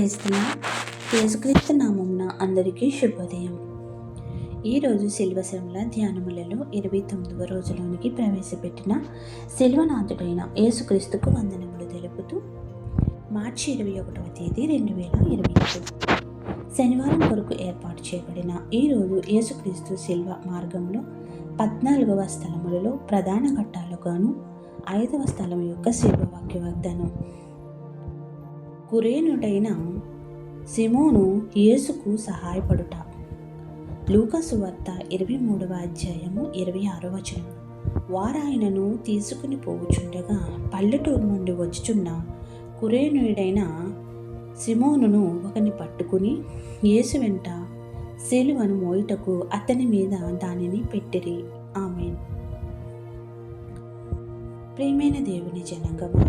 యేసుక్రీస్తు నామమున అందరికీ శుభోదయం. ఈరోజు శిల్వ శ్రమల ధ్యానములలో 29వ రోజులోనికి ప్రవేశపెట్టిన శిల్వనాథుడైన యేసుక్రీస్తుకు వందనములు తెలుపుతూ మార్చి 21వ తేదీ 2022 శనివారం కొరకు ఏర్పాటు చేయబడిన ఈరోజు యేసుక్రీస్తు శిల్వ మార్గంలో 14వ స్థలములలో ప్రధాన ఘట్టాలుగాను 5వ స్థలం యొక్క శిల్వ వాక్య వాగ్దానం. కురేనుడైన సిమోను యేసుకు సహాయపడుట. లూకా సువార్త 23వ అధ్యాయము 26వ వచనం. వారాయనను తీసుకుని పోవుచుండగా పల్లెటూరు నుండి వచ్చుచున్న కురేనుడైన సిమోనును ఒకని పట్టుకుని యేసు వెంట సిలువను మోయుటకు అతని మీద దానిని పెట్టిరి. ఆమేన్. ప్రియమైన దేవుని జనాంగమా,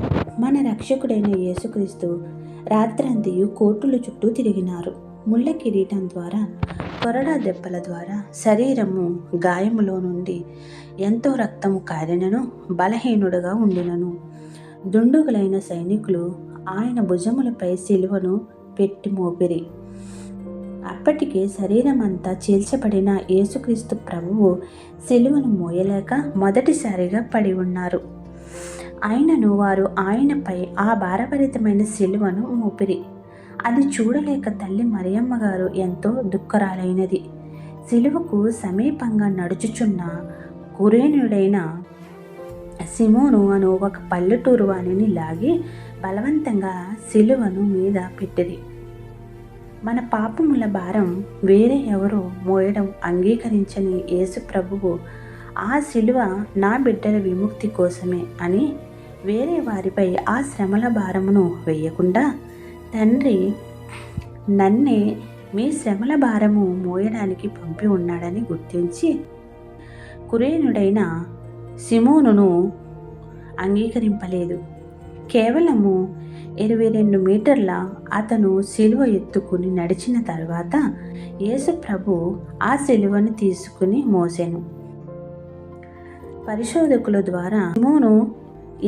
మన రక్షకుడైన యేసుక్రీస్తు రాత్రంతియు కోర్టుల చుట్టూ తిరిగినారు. ముళ్ళ కిరీటం ద్వారా, కొరడా దెబ్బల ద్వారా శరీరము గాయములో నుండి ఎంతో రక్తము కారినను బలహీనుడుగా ఉండినను దుండుగులైన సైనికులు ఆయన భుజములపై సిలువను పెట్టి మోపిరి. అప్పటికే శరీరమంతా చీల్చబడిన యేసుక్రీస్తు ప్రభువు సిలువను మోయలేక మొదటిసారిగా పడి ఉన్నారు. అయినను వారు ఆయనపై ఆ భారభరితమైన సిలువను మోపిరి. అది చూడలేక తల్లి మరియమ్మ గారు ఎంతో దుఃఖరాలైనది. సిలువకు సమీపంగా నడుచుచున్న కురేనుడైన సిమోను అను ఒక పల్లెటూరు వాణిని లాగి బలవంతంగా సిలువను మీద పెట్టిరి. మన పాపముల భారం వేరే ఎవరో మోయడం అంగీకరించని యేసు ప్రభువు ఆ సిలువ నా బిడ్డల విముక్తి కోసమే అని వేరే వారిపై ఆ శ్రమల భారమును వేయకుండా, తండ్రి నన్నే మీ శ్రమల భారము మోయడానికి పంపి ఉన్నాడని గుర్తించి కురేనుడైన సిమోనును అంగీకరింపలేదు. కేవలము 22 మీటర్ల అతను సిలువ ఎత్తుకుని నడిచిన తర్వాత యేసు ప్రభు ఆ సిలువను తీసుకుని మోసెను. పరిశోధకుల ద్వారా సిమోను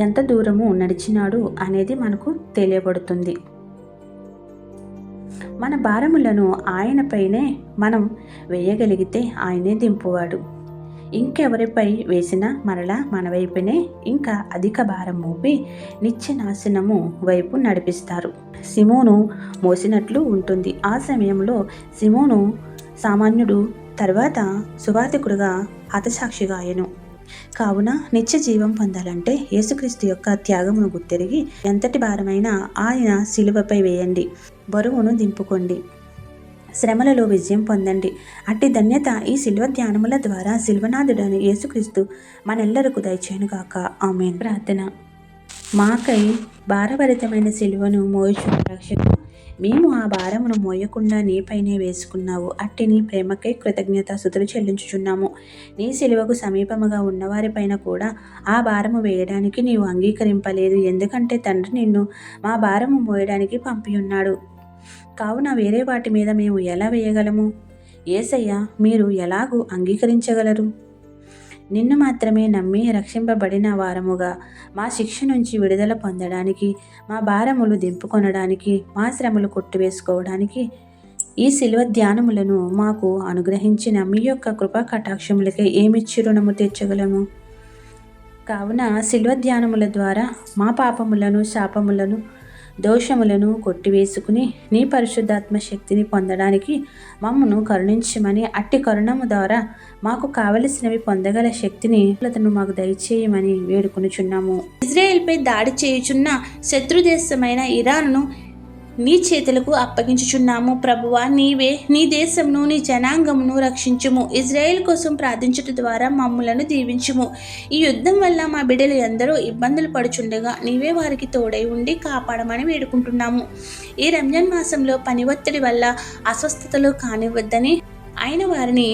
ఎంత దూరము నడిచినాడు అనేది మనకు తెలియబడుతుంది. మన భారములను ఆయనపైనే మనం వేయగలిగితే ఆయనే దింపువాడు. ఇంకెవరిపై వేసినా మరలా మన వైపునే ఇంకా అధిక భారం మోపి నిత్య నాశనము వైపు నడిపిస్తారు. సిమోను మోసినట్లు ఉంటుంది. ఆ సమయంలో సిమోను సామాన్యుడు, తర్వాత సువార్తికుడుగా హతసాక్షిగా అయ్యెను. కావున నిత్య జీవం పొందాలంటే యేసుక్రీస్తు యొక్క త్యాగమును గుర్తెరిగి ఎంతటి భారమైనా ఆయన సిలువపై వేయండి, బరువును దింపుకోండి, శ్రమలలో విజయం పొందండి. అట్టి ధన్యత ఈ సిల్వ ధ్యానముల ద్వారా సిల్వనాథుడని యేసుక్రీస్తు మనెల్లరకు దయచేయునుగాక. ఆమేన్. ప్రార్థన. మాకై భారభరితమైన సిలువను మోయుచున్న రక్షకు, మేము ఆ భారమును మోయకుండా నీపైనే వేసుకున్నావు. అట్టి నీ ప్రేమకై కృతజ్ఞతాస్తుతులు చెల్లించుచున్నాము. నీ సిలువకు సమీపముగా ఉన్నవారిపైన కూడా ఆ భారము వేయడానికి నీవు అంగీకరింపలేదు. ఎందుకంటే తండ్రి నిన్ను మా భారము మోయడానికి పంపి ఉన్నాడు. కావున వేరే వాటి మీద మేము ఎలా వేయగలము? యేసయ్య, మీరు ఎలాగూ అంగీకరించగలరు? నిన్ను మాత్రమే నమ్మి రక్షింపబడిన వారముగా మా శిక్ష నుంచి విడుదల పొందడానికి, మా భారములు దింపుకొనడానికి, మా శ్రమలు కొట్టివేసుకోవడానికి ఈ శిలువ ధ్యానములను మాకు అనుగ్రహించిన మీ యొక్క కృపా కటాక్షములకే ఏమిచ్చి రుణము తీర్చగలము? కావున శిలువ ధ్యానముల ద్వారా మా పాపములను, శాపములను, దోషములను కొట్టివేసుకుని నీ పరిశుద్ధాత్మ శక్తిని పొందడానికి మమ్మను కరుణించమని, అట్టి కరుణము ద్వారా మాకు కావలసినవి పొందగల శక్తిని మాకు దయచేయమని వేడుకొనుచున్నాము. ఇజ్రాయెల్పై దాడి చేయుచున్న శత్రుదేశమైన ఇరాన్ను నీ చేతులకు అప్పగించుచున్నాము. ప్రభువా, నీవే నీ దేశమును, నీ జనాంగమును రక్షించుము. ఇజ్రాయెల్ కోసం ప్రార్థించుట ద్వారా మమ్ములను దీవించుము. ఈ యుద్ధం వల్ల మా బిడ్డలు ఎందరో ఇబ్బందులు పడుచుండగా నీవే వారికి తోడై ఉండి కాపాడమని వేడుకుంటున్నాము. ఈ రంజాన్ మాసంలో పని ఒత్తిడి వల్ల అస్వస్థతలు కానివద్దని అయిన వారిని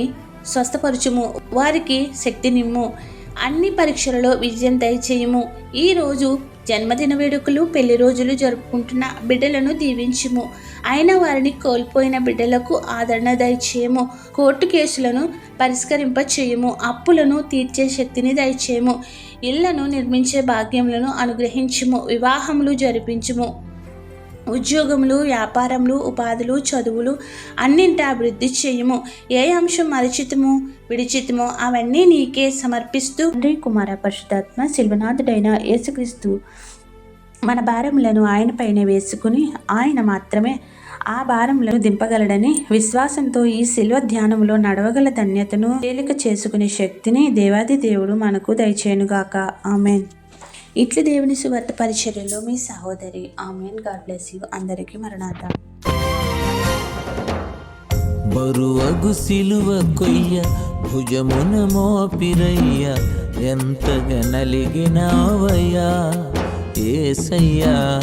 స్వస్థపరచుము. వారికి శక్తినిమ్ము. అన్ని పరీక్షలలో విజయం దయచేయము. ఈరోజు జన్మదిన వేడుకలు, పెళ్లి రోజులు జరుపుకుంటున్న బిడ్డలను దీవించుము. అయిన వారిని కోల్పోయిన బిడ్డలకు ఆదరణ దయచేయము. కోర్టు కేసులను పరిష్కరింప చేయము. అప్పులను తీర్చే శక్తిని దయచేయము. ఇళ్లను నిర్మించే భాగ్యములను అనుగ్రహించుము. వివాహములు జరిపించుము. ఉద్యోగములు, వ్యాపారములు, ఉపాధులు, చదువులు అన్నింటి అభివృద్ధి చేయము. ఏ అంశం మరచితమో విడిచితమో అవన్నీ నీకే సమర్పిస్తూ తండ్రి, కుమార, పరిశుద్ధాత్మ శిల్వనాథుడైన యేసుక్రీస్తు మన భారములను ఆయనపైనే వేసుకుని ఆయన మాత్రమే ఆ భారములను దింపగలడని విశ్వాసంతో ఈ శిల్వ ధ్యానంలో నడవగల ధన్యతను తేలిక చేసుకునే శక్తిని దేవాది దేవుడు మనకు దయచేయునుగాక. ఆమెన్. ఇట్లు దేవుని సువార్త పరిచర్యలో మీ సహోదరి. ఆమెన్. God bless you. అందరికీ మరణాత. బరువగు సిలువ కొయ్య భుజమున మోపిరయ్య, ఎంతగా నలిగినావయ్యా యేసయ్యా.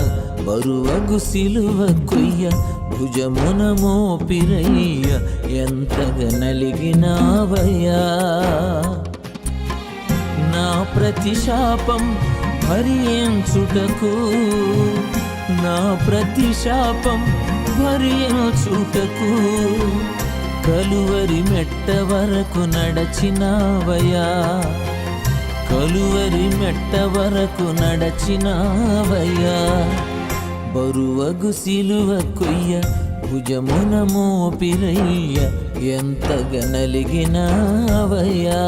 బరువగు సిలువ కొయ్య భుజమున మోపిరయ్య, ఎంతగా నలిగినావయ్యా. నా ప్రతి శాపం భరించుటకు, నా ప్రతి శాపం భరించుటకు కలువరి మెట్ట వరకు నడచినావయ్యా, కలువరి మెట్ట వరకు నడచినావయ్యా. బరువగు సిలువ కొయ్య భుజమున మోపిరయ్య, ఎంతగా నలిగినావయ్యా.